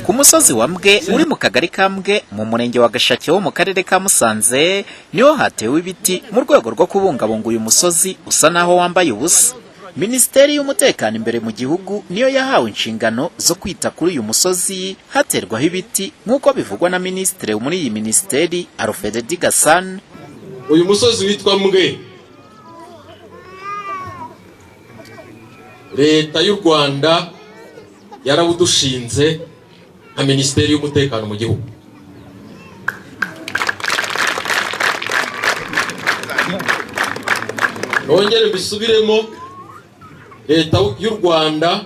Ku musozi wa Mbwe uri mu kagari ka Mbwe mu murenge wa Gashake wo mu karere ka Musanze niho hatewe ibiti mu rwego rwo kubungabunga uyu musozi usa naho wambaye ubusa. Minisiteri y'umutekano imbere mu gihugu niyo yahawe inshingano zo kwita kuri uyu musozi haterwaho ibiti nk'uko bivugwa na Minisitiri muri iyi Minisiteri Alfred Gasana. Uyu musozi witwa Mbwe, Leta y'u Rwanda yarawudushinze nka Minisiteri y'umutekano mu gihugu. Nongere mbisubiremo, Leta y'u Rwanda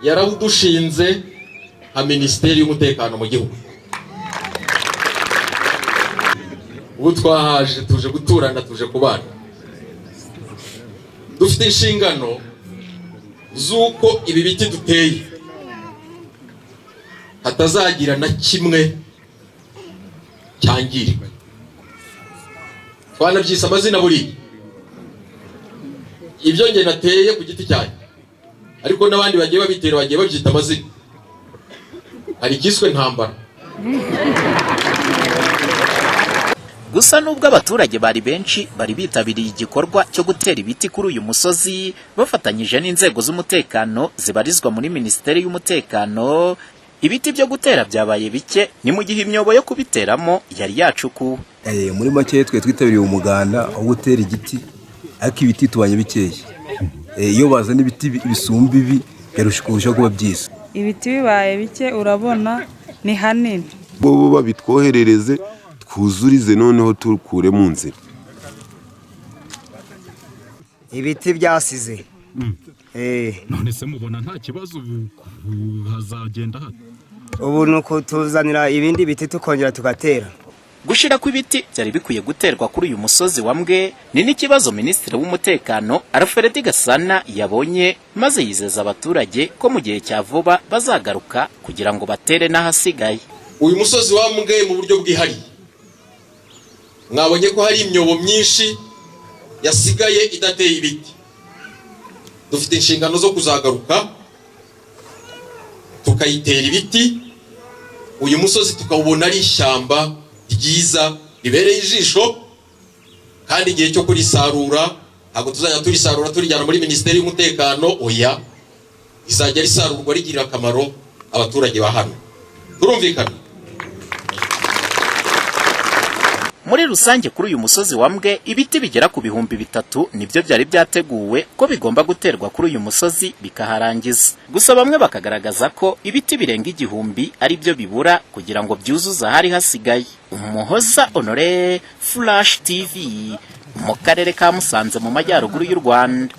yarawudushinze nka Minisiteri y'umutekano mu gihugu. Ubu twahaje tuje guturana, tuje kubana. Dufite inshingano zuko ibi biti duteye hatazagira na kimwe cyangirika. Twanabyise amazina buri ibyo nge nateye ku giti cyanjye, ariko n'abandi bagiye babitera bagiye babyita amazina. Hari kiswe ntambara. Gusa nubwo abaturage bari benshi bari bitabiriye igikorwa cyo gutera ibiti kuri uyu musozi bafatanyije n'inzego z'umutekano zibarizwa muri Minisiteri y'umutekano, ibiti byo gutera byabaye bike ni mu gihe imyobo yo kubiteramo yari yacukuwe. Muri make twe twitabiriye umuganda wo gutera igiti, ariko ibiti tubanye bikeya. Iyo bazana ibiti bisumba ibi yarusha kuba byiza. Ibiti bibaye bike urabona ni hanini. Bo babitwoherereze twuzurize noneho turukure mu nzira. Ibiti byasize. None se mubona nta kibazo hazagenda hano? Ubu nuko tuzanira ibindi biti tukongera tugatera. Gushira ku ibiti byari bikwiye guterwa kuri uyu musozi wa Mbwe ni n'ikibazo Minisitiri w'umutekano Alfred Gasana yabonye, maze yizeza abaturage ko mu gihe cya vuba bazagaruka kugira ngo batere n'ahasigaye. Uyu musozi wa Mbwe mu buryo bwihariye, mwabonye ko hari imyobo myinshi yasigaye idateye ibiti. Dufite inshingano zo kuzagaruka tukayitera ibiti, uyu musozi tukawubona ari ishyamba ryiza ribereye ijisho, kandi igihe cyo kurisarura ntabwo tuzajya turisarura turijyana muri Minisiteri y'umutekano, oya, izajya risarurwa rigirira akamaro abaturage ba hano. Turumvikana? Muri rusange kuri uyu musozi wa Mbwe ibiti bigera ku 3,000 nibyo byari byateguwe ko bigomba guterwa kuri uyu musozi bikaharangiza. Gusa bamwe bakagaragaza ko ibiti birenga 1,000 ari byo bibura kugira ngo byuzuza hari hasigaye. Umuhoza Honore, Flash TV, mu karere ka Musanze mu majyaruguru y'u Rwanda.